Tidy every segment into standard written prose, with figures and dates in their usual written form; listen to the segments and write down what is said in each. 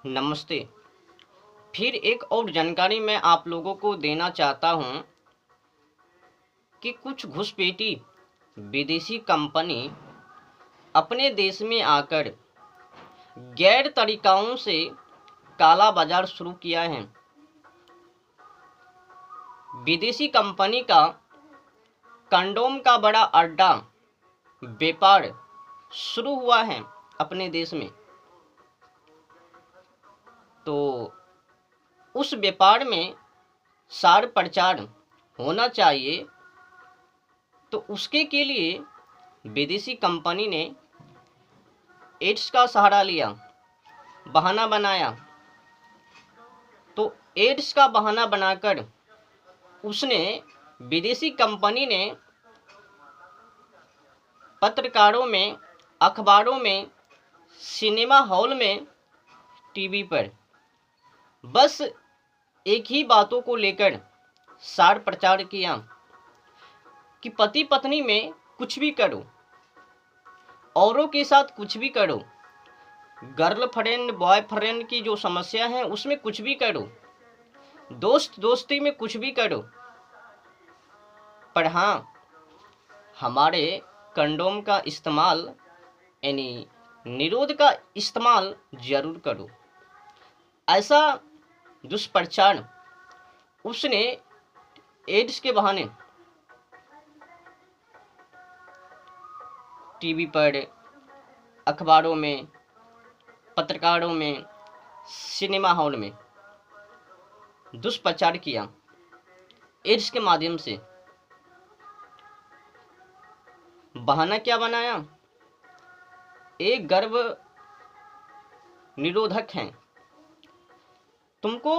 नमस्ते। फिर एक और जानकारी मैं आप लोगों को देना चाहता हूं कि कुछ घुसपैठी विदेशी कंपनी अपने देश में आकर गैर तरीकाओं से काला बाजार शुरू किया है। विदेशी कंपनी का कंडोम का बड़ा अड्डा व्यापार शुरू हुआ है अपने देश में। तो उस व्यापार में सार प्रचार होना चाहिए। तो उसके के लिए विदेशी कंपनी ने एड्स का सहारा लिया, बहाना बनाया। तो एड्स का बहाना बनाकर उसने विदेशी कंपनी ने पत्रकारों में, अखबारों में, सिनेमा हॉल में, टीवी पर बस एक ही बातों को लेकर सार प्रचार किया कि पति पत्नी में कुछ भी करो, औरों के साथ कुछ भी करो, गर्लफ्रेंड बॉयफ्रेंड की जो समस्या है उसमें कुछ भी करो, दोस्त दोस्ती में कुछ भी करो, पर हाँ हमारे कंडोम का इस्तेमाल यानी निरोध का इस्तेमाल जरूर करो। ऐसा दुष्प्रचार उसने एड्स के बहाने टीवी पर, अखबारों में, पत्रकारों में, सिनेमा हॉल में दुष्प्रचार किया एड्स के माध्यम से। बहाना क्या बनाया? एक गर्भ निरोधक है, तुमको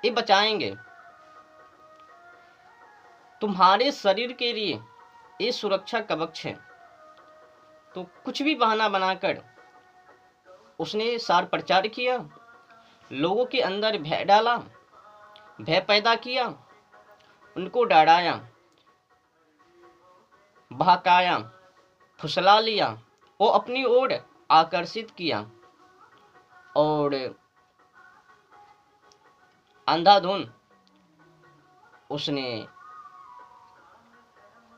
ये बचाएंगे, तुम्हारे शरीर के लिए ये सुरक्षा कवच है। तो कुछ भी बहाना बनाकर उसने सार प्रचार किया, लोगों के अंदर भय डाला, भय पैदा किया, उनको डराया, बहकाया, फुसला लिया, वो अपनी ओर आकर्षित किया और अंधाधुन उसने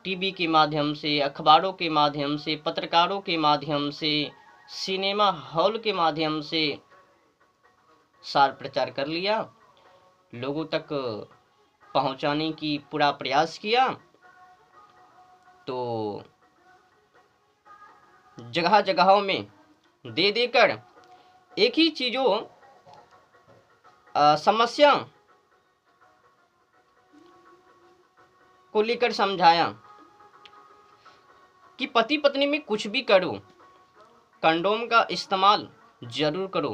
टीवी के माध्यम से, अखबारों के माध्यम से, पत्रकारों के माध्यम से, सिनेमा हॉल के माध्यम से सार प्रचार कर लिया, लोगों तक पहुंचाने की पूरा प्रयास किया। तो जगह जगहों में दे देकर एक ही चीज़ों समस्या को लेकर समझाया कि पति पत्नी में कुछ भी करो, कंडोम का इस्तेमाल जरूर करो।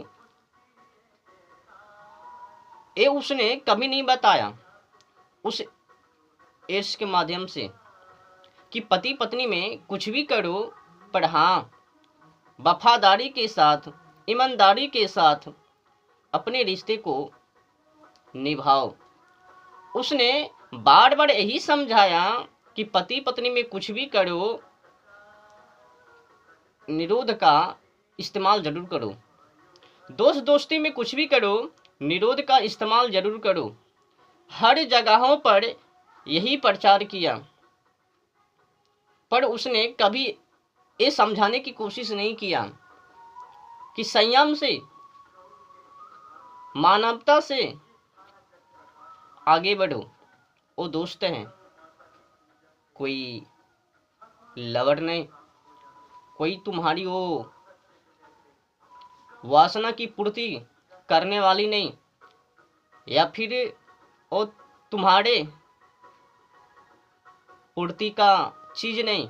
ये उसने कभी नहीं बताया उस एड्स के माध्यम से कि पति पत्नी में कुछ भी करो, पर हाँ वफादारी के साथ, ईमानदारी के साथ अपने रिश्ते को निभाओ। उसने बार बार यही समझाया कि पति पत्नी में कुछ भी करो, निरोध का इस्तेमाल जरूर करो, दोस्त दोस्ती में कुछ भी करो, निरोध का इस्तेमाल जरूर करो। हर जगहों पर यही प्रचार किया, पर उसने कभी ये समझाने की कोशिश नहीं किया कि संयम से, मानवता से आगे बढ़ो। वो दोस्त हैं, कोई लवर नहीं, कोई तुम्हारी वो वासना की पूर्ति करने वाली नहीं, या फिर वो तुम्हारे पूर्ति का चीज नहीं।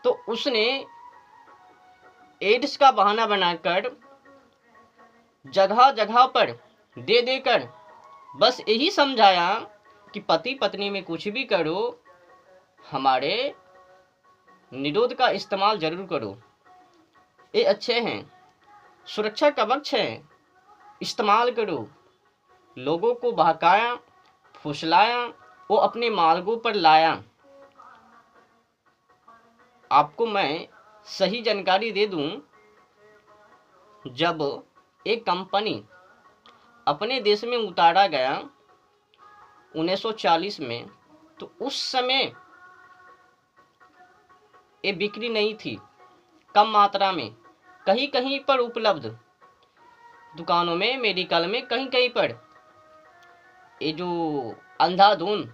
तो उसने एड्स का बहाना बनाकर जगह जगह पर दे देकर बस यही समझाया कि पति पत्नी में कुछ भी करो, हमारे निरोध का इस्तेमाल जरूर करो, ये अच्छे हैं, सुरक्षा कवच है, इस्तेमाल करो। लोगों को बहकाया, फुसलाया, वो अपने मार्गों पर लाया। आपको मैं सही जानकारी दे दूं जब एक कंपनी अपने देश में उतारा गया 1940 में, तो उस समय ये बिक्री नहीं थी, कम मात्रा में, कहीं कहीं पर उपलब्ध, दुकानों में, मेडिकल में, कहीं कहीं पर। ये जो अंधाधुन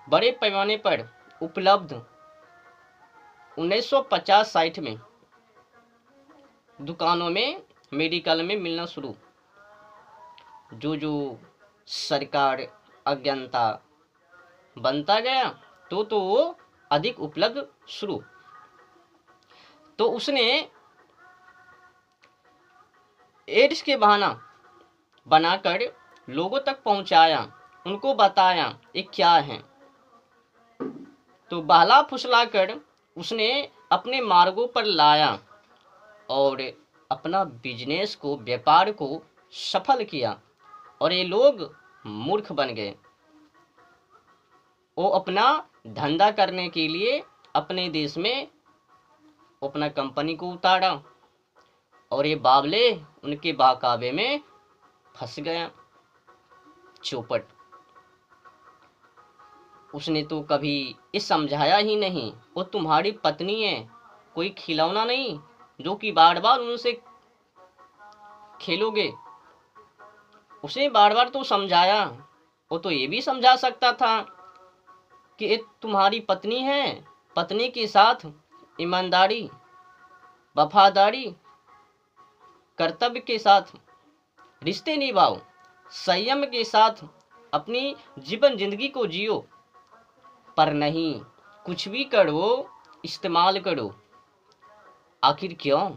बड़े पैमाने पर उपलब्ध 1950-60 में दुकानों में, मेडिकल में मिलना शुरू। जो सरकार अज्ञानता बनता गया तो वो अधिक उपलब्ध शुरू। तो उसने एड्स के बहाना बनाकर लोगों तक पहुंचाया, उनको बताया ये क्या है। तो बहला फुसला कर उसने अपने मार्गों पर लाया और अपना बिजनेस को, व्यापार को सफल किया। और ये लोग मूर्ख बन गए। वो अपना धंधा करने के लिए अपने देश में अपना कंपनी को उतारा और ये बावले उनके बहकावे में फंस गया। चौपट। उसने तो कभी ये समझाया ही नहीं, वो तुम्हारी पत्नी है, कोई खिलौना नहीं जो कि बार बार उनसे खेलोगे। उसे बार बार तो समझाया। वो तो ये भी समझा सकता था कि ये तुम्हारी पत्नी है, पत्नी के साथ ईमानदारी, वफादारी, कर्तव्य के साथ रिश्ते निभाओ, संयम के साथ अपनी जीवन जिंदगी को जियो। पर नहीं, कुछ भी करो, इस्तेमाल करो। आखिर क्यों?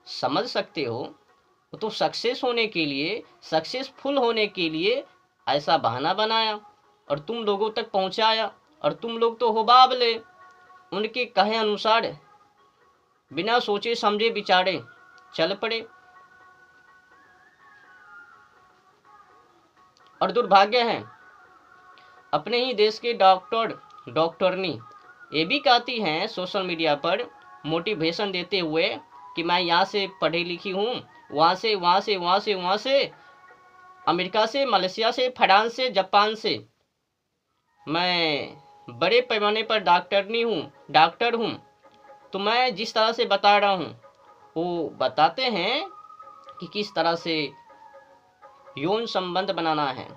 समझ सकते हो, वो तो सक्सेस होने के लिए, सक्सेसफुल होने के लिए ऐसा बहाना बनाया और तुम लोगों तक पहुंचाया। और तुम लोग तो हो बावले, उनके कहे अनुसार बिना सोचे समझे विचारे चल पड़े। और दुर्भाग्य है, अपने ही देश के डॉक्टरनी ये भी कहती हैं सोशल मीडिया पर मोटिवेशन देते हुए कि मैं यहाँ से पढ़ी लिखी हूँ, वहाँ से, अमेरिका से, मलेशिया से, फ्रांस से, जापान से, मैं बड़े पैमाने पर डॉक्टर हूँ। तो मैं जिस तरह से बता रहा हूँ वो बताते हैं कि किस तरह से यौन संबंध बनाना है,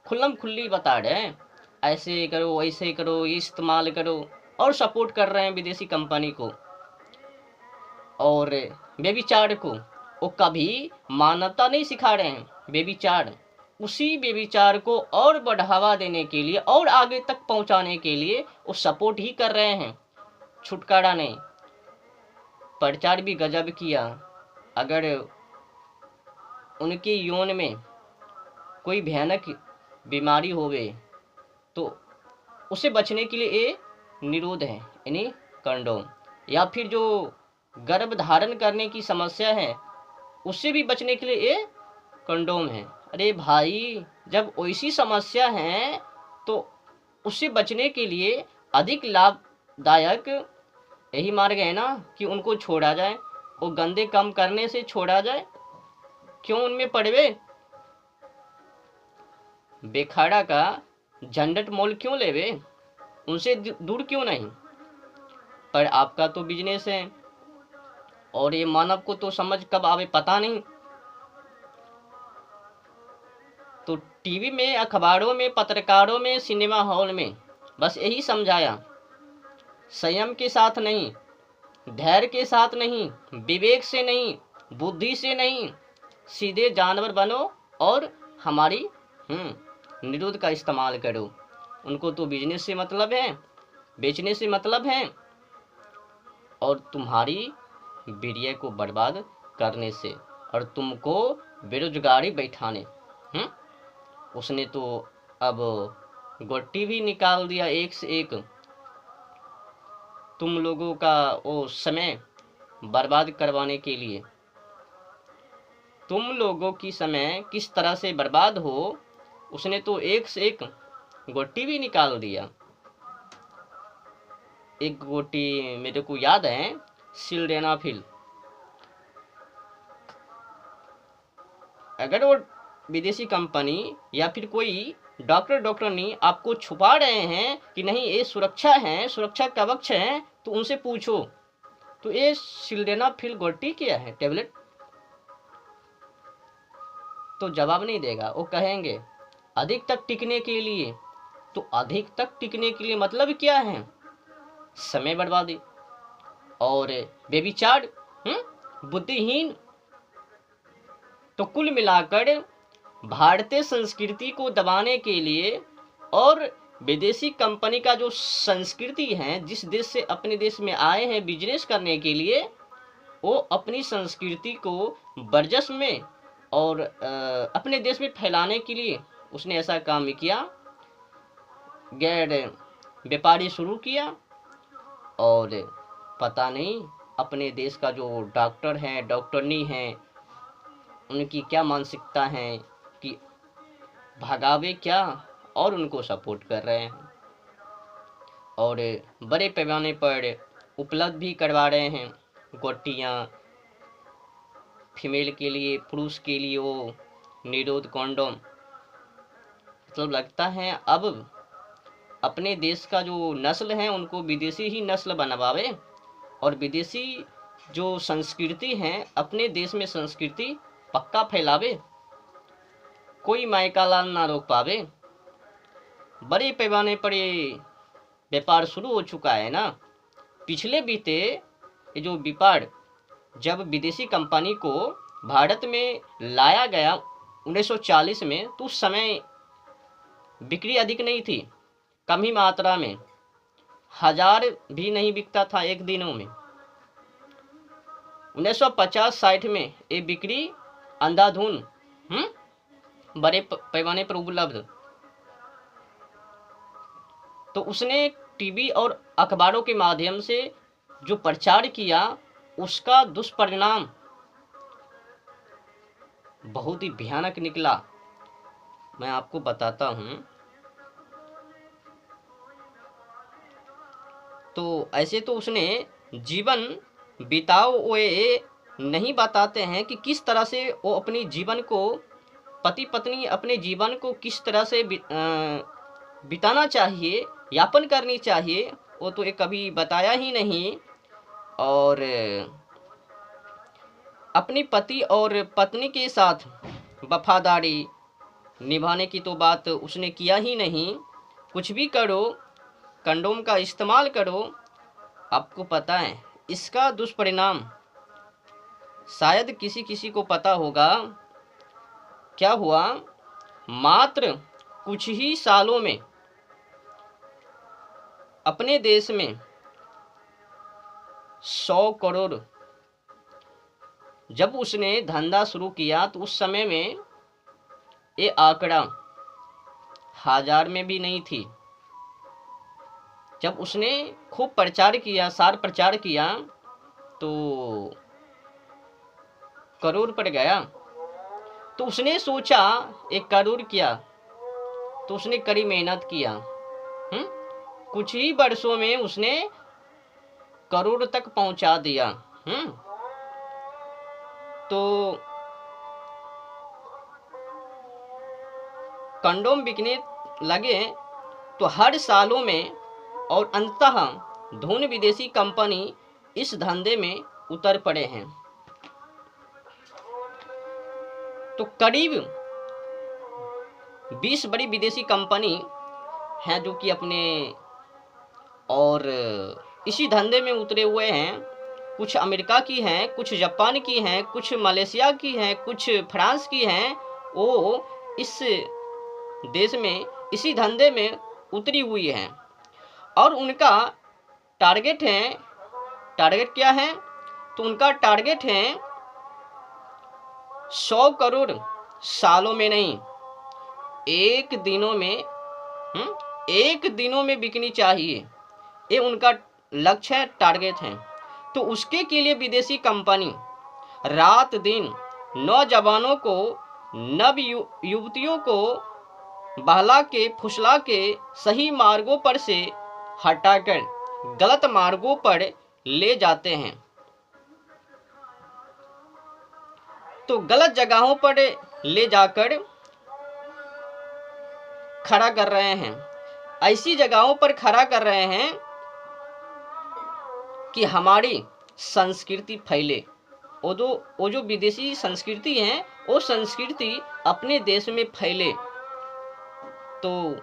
खुल्लम खुल्ली बता रहे हैं, ऐसे करो, वैसे करो, ये इस्तेमाल करो। और सपोर्ट कर रहे हैं विदेशी कंपनी को और व्यभिचार को। वो कभी मानवता नहीं सिखा रहे हैं, व्यभिचार। उसी व्यभिचार को और बढ़ावा देने के लिए और आगे तक पहुंचाने के लिए वो सपोर्ट ही कर रहे हैं, छुटकारा नहीं। प्रचार भी गजब किया। अगर उनके यौन में कोई भयानक बीमारी होवे तो उसे बचने के लिए ये निरोध है, यानी कंडोम। या फिर जो गर्भ धारण करने की समस्या है उससे भी बचने के लिए ये कंडोम है। अरे भाई, जब वैसी समस्या है तो उससे बचने के लिए अधिक लाभदायक यही मार्ग है ना कि उनको छोड़ा जाए, वो गंदे काम करने से छोड़ा जाए। क्यों उनमें पड़वे? बेखाड़ा का झंझट मोल क्यों लेवे? उनसे दूर क्यों नहीं? पर आपका तो बिजनेस है और ये मानव को तो समझ कब आवे पता नहीं। तो टीवी में, अखबारों में, पत्रकारों में, सिनेमा हॉल में बस यही समझाया, संयम के साथ नहीं, धैर्य के साथ नहीं, विवेक से नहीं, बुद्धि से नहीं, सीधे जानवर बनो और हमारी निरोध का इस्तेमाल करो। उनको तो बिजनेस से मतलब है, बेचने से मतलब है और तुम्हारी वीर्य को बर्बाद करने से और तुमको बेरोजगारी बैठाने। उसने तो अब गोटी भी निकाल दिया एक से एक। तुम लोगों का वो समय बर्बाद करवाने के लिए। तुम लोगों की समय किस तरह से बर्बाद हो, उसने तो एक से एक गोटी भी निकाल दिया। एक गोटी मेरे को याद है, सिल्डेनाफिल। अगर वो विदेशी कंपनी या फिर कोई डॉक्टरनी आपको छुपा रहे हैं कि नहीं ये सुरक्षा है, सुरक्षा कवच है, तो उनसे पूछो तो ये सिल्डेनाफिल गोटी क्या है टेबलेट, तो जवाब नहीं देगा। वो कहेंगे अधिक तक टिकने के लिए। तो अधिक तक टिकने के लिए मतलब क्या है? समय बर्बादी और बेविचार, बुद्धिहीन। तो कुल मिलाकर भारतीय संस्कृति को दबाने के लिए और विदेशी कंपनी का जो संस्कृति है, जिस देश से अपने देश में आए हैं बिजनेस करने के लिए, वो अपनी संस्कृति को वर्चस्व में और अपने देश में फैलाने के लिए उसने ऐसा काम किया। गैर व्यापारी शुरू किया और पता नहीं अपने देश का जो डॉक्टर हैं, डॉक्टरनी हैं, उनकी क्या मानसिकता है कि भगावे क्या, और उनको सपोर्ट कर रहे हैं और बड़े पैमाने पर उपलब्ध भी करवा रहे हैं गोटियाँ। फीमेल के लिए, पुरुष के लिए वो निरोध कॉन्डोम। मतलब लगता है अब अपने देश का जो नस्ल है उनको विदेशी ही नस्ल बनवावे और विदेशी जो संस्कृति है अपने देश में संस्कृति पक्का फैलावे, कोई मायका लाल ना रोक पावे। बड़े पैमाने पर ये व्यापार शुरू हो चुका है ना। पिछले बीते ये जो व्यापार जब विदेशी कंपनी को भारत में लाया गया 1940 में, तो उस समय बिक्री अधिक नहीं थी, कम ही मात्रा में, 1000 भी नहीं बिकता था एक दिनों में। 1950-60 में ये बिक्री अंधाधुन बड़े पैमाने पर उपलब्ध। तो उसने टीवी और अखबारों के माध्यम से जो प्रचार किया उसका दुष्परिणाम बहुत ही भयानक निकला। मैं आपको बताता हूं। तो ऐसे तो उसने जीवन बिताओ हुए नहीं बताते हैं कि किस तरह से वो अपनी जीवन को, पति पत्नी अपने जीवन को किस तरह से बिताना चाहिए, यापन करनी चाहिए, वो तो एक कभी बताया ही नहीं। और अपनी पति और पत्नी के साथ वफादारी निभाने की तो बात उसने किया ही नहीं। कुछ भी करो, कंडोम का इस्तेमाल करो। आपको पता है इसका दुष्परिणाम शायद किसी किसी को पता होगा। क्या हुआ? मात्र कुछ ही सालों में अपने देश में 100 करोड़, जब उसने धंधा शुरू किया तो उस समय में ये आंकड़ा 1000 में भी नहीं थी। जब उसने खूब प्रचार किया, सार प्रचार किया, तो करोड़ पर गया। तो उसने सोचा 1 करोड़ किया, तो उसने कड़ी मेहनत किया। कुछ ही वर्षों में उसने करोड़ तक पहुंचा दिया। तो कंडोम बिकने लगे तो हर सालों में, और अंततः धून विदेशी कंपनी इस धंधे में उतर पड़े हैं। तो करीब 20 बड़ी विदेशी कंपनी हैं जो कि अपने और इसी धंधे में उतरे हुए हैं। कुछ अमेरिका की हैं, कुछ जापान की हैं, कुछ मलेशिया की हैं, कुछ फ्रांस की हैं। वो इस देश में इसी धंधे में उतरी हुई हैं और उनका टारगेट क्या है? तो उनका टारगेट है 100 करोड़ सालों में नहीं, एक दिनों में बिकनी चाहिए। ये उनका लक्ष्य है, टारगेट है। तो उसके के लिए विदेशी कंपनी रात दिन नौजवानों को, नव युवतियों को बहला के फुसला के सही मार्गों पर से हटाकर गलत मार्गों पर ले जाते हैं। तो गलत जगहों पर ले जाकर खड़ा कर रहे हैं। ऐसी जगहों पर खड़ा कर रहे हैं कि हमारी संस्कृति फैले। वो जो विदेशी संस्कृति है वो संस्कृति अपने देश में फैले। तो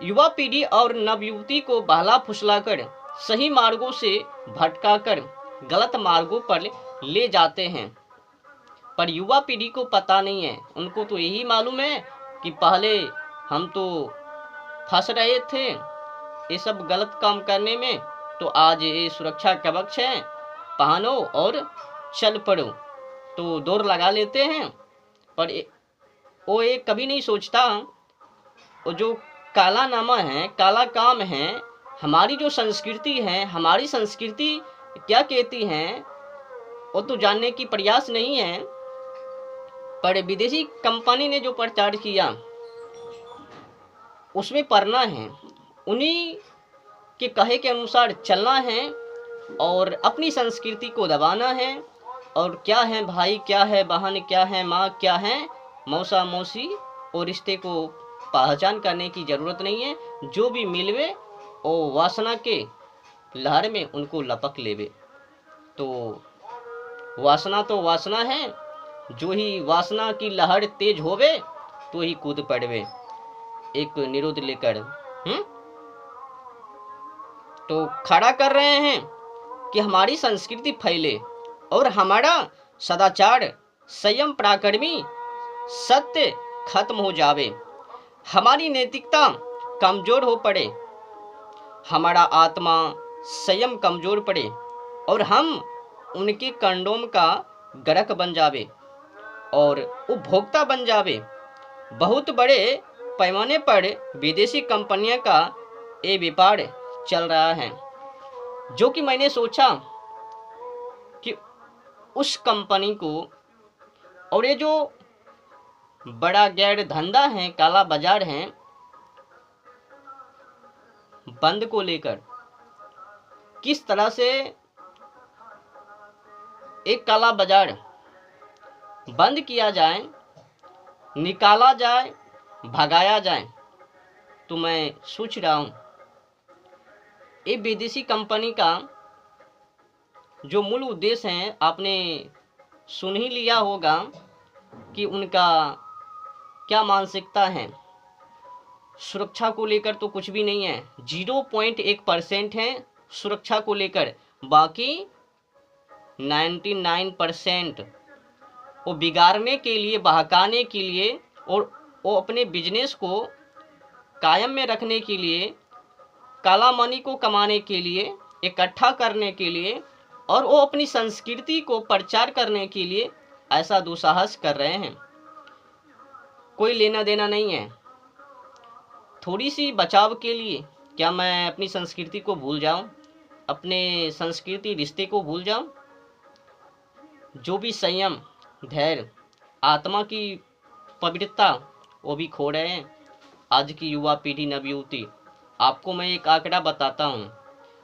युवा पीढ़ी और नवयुवती को बहला फुसलाकर सही मार्गों से भटकाकर गलत मार्गों पर ले जाते हैं। पर युवा पीढ़ी को पता नहीं है, उनको तो यही मालूम है कि पहले हम तो फंस रहे थे ये सब गलत काम करने में, तो आज ये सुरक्षा कवच है, पहनो और चल पड़ो। तो दौड़ लगा लेते हैं। पर वो ये कभी नहीं सोचता वो जो काला नामा है, काला काम है, हमारी जो संस्कृति है, हमारी संस्कृति क्या कहती है वो तो जानने की प्रयास नहीं है। पर विदेशी कंपनी ने जो प्रचार किया उसमें पढ़ना है, उन्हीं के कहे के अनुसार चलना है और अपनी संस्कृति को दबाना है। और क्या है भाई, क्या है बहन, क्या है माँ, क्या है मौसा मौसी, और रिश्ते को पहचान करने की ज़रूरत नहीं है। जो भी मिलवे वो वासना के लहर में उनको लपक लेवे। तो वासना है, जो ही वासना की लहर तेज होवे तो ही कूद पड़वे एक निरोध लेकर। तो खड़ा कर रहे हैं कि हमारी संस्कृति फैले और हमारा सदाचार, संयम, पराक्रमी सत्य खत्म हो जावे, हमारी नैतिकता कमजोर हो पड़े, हमारा आत्मा संयम कमजोर पड़े और हम उनके कंडोम का ग्राहक बन जावे और उपभोक्ता बन जावे। बहुत बड़े पैमाने पर विदेशी कंपनियों का ये व्यापार चल रहा है, जो कि मैंने सोचा कि उस कंपनी को और ये जो बड़ा गैर धंधा है, काला बाजार है, बंद को लेकर किस तरह से एक काला बाजार बंद किया जाए, निकाला जाए, भगाया जाए। तो मैं सोच रहा हूँ ये विदेशी कंपनी का जो मूल उद्देश्य है आपने सुन ही लिया होगा कि उनका क्या मानसिकता है। सुरक्षा को लेकर तो कुछ भी नहीं है, 0.1% है सुरक्षा को लेकर, बाकी 99% वो बिगाड़ने के लिए, बहकाने के लिए और वो अपने बिजनेस को कायम में रखने के लिए, काला मनी को कमाने के लिए, इकट्ठा करने के लिए और वो अपनी संस्कृति को प्रचार करने के लिए ऐसा दुस्साहस कर रहे हैं। कोई लेना देना नहीं है। थोड़ी सी बचाव के लिए क्या मैं अपनी संस्कृति को भूल जाऊं, अपने संस्कृति रिश्ते को भूल जाऊं? जो भी संयम, धैर्य, आत्मा की पवित्रता वो भी खो रहे हैं आज की युवा पीढ़ी, नवयुवती। आपको मैं एक आंकड़ा बताता हूँ।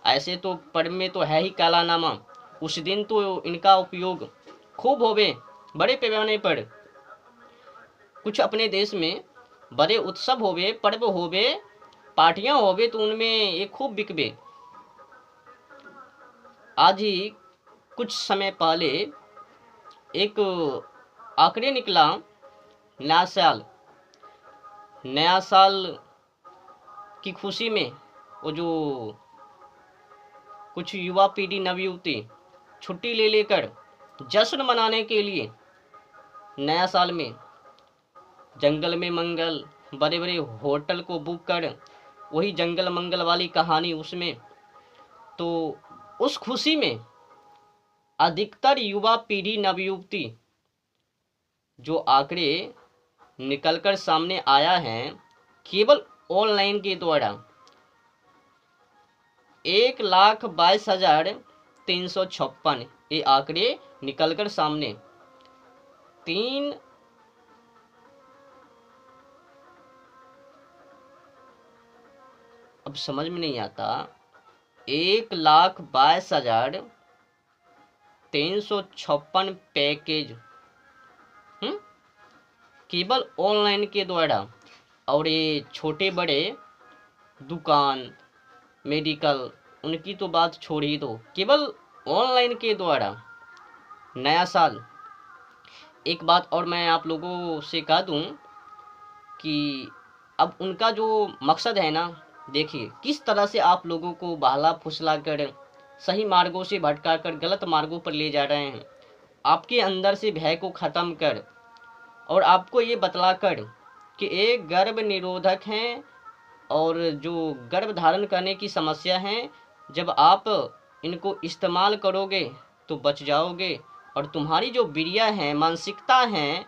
ऐसे तो पर्व में तो है ही काला नामा, उस दिन तो इनका उपयोग खूब होवे बड़े पैमाने पर। कुछ अपने देश में बड़े उत्सव होवे, पर्व होवे, पार्टियां होवे तो उनमें ये खूब बिकवे। आज ही कुछ समय पहले एक आंकड़े निकला, नया साल की खुशी में वो जो कुछ युवा पीढ़ी, नवयुवती छुट्टी ले लेकर जश्न मनाने के लिए नया साल में जंगल में मंगल, बड़े बड़े होटल को बुक कर वही जंगल मंगल वाली कहानी उसमें। तो उस खुशी में अधिकतर युवा पीढ़ी, नवयुवती जो आंकड़े निकलकर सामने आया है केवल ऑनलाइन के द्वारा 1,22,356 ये आंकड़े निकलकर सामने। अब समझ में नहीं आता, 1,22,356 पैकेज हम्म, केवल ऑनलाइन के द्वारा। और ये छोटे बड़े दुकान, मेडिकल, उनकी तो बात छोड़ ही दो, केवल ऑनलाइन के द्वारा नया साल। एक बात और मैं आप लोगों से कह दूं कि अब उनका जो मकसद है ना, देखिए किस तरह से आप लोगों को बहला फुसला कर सही मार्गों से भटका कर गलत मार्गों पर ले जा रहे हैं। आपके अंदर से भय को ख़त्म कर और आपको ये बतला कर कि एक गर्भ निरोधक हैं और जो गर्भ धारण करने की समस्या है, जब आप इनको इस्तेमाल करोगे तो बच जाओगे। और तुम्हारी जो बिरिया है, मानसिकता है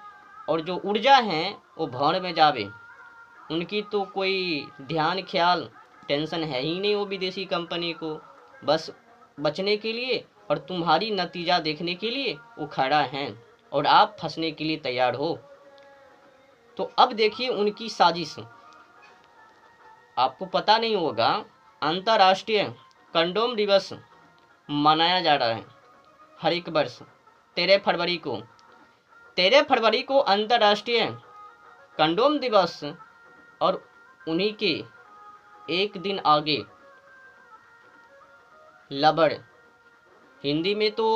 और जो ऊर्जा है वो भंवर में जावे। उनकी तो कोई ध्यान ख्याल टेंशन है ही नहीं वो विदेशी कंपनी को, बस बचने के लिए और तुम्हारी नतीजा देखने के लिए वो खड़ा है और आप फंसने के लिए तैयार हो। तो अब देखिए उनकी साजिश। आपको पता नहीं होगा, अंतर्राष्ट्रीय कंडोम दिवस मनाया जा रहा है हर एक वर्ष 13 फरवरी को। 13 फरवरी को अंतर्राष्ट्रीय कंडोम दिवस, और उन्हीं के एक दिन आगे लबड़, हिंदी में तो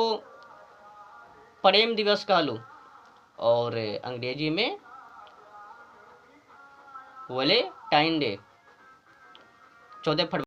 प्रेम दिवस कह लो और अंग्रेजी में वैलेंटाइन डे 14 फरवरी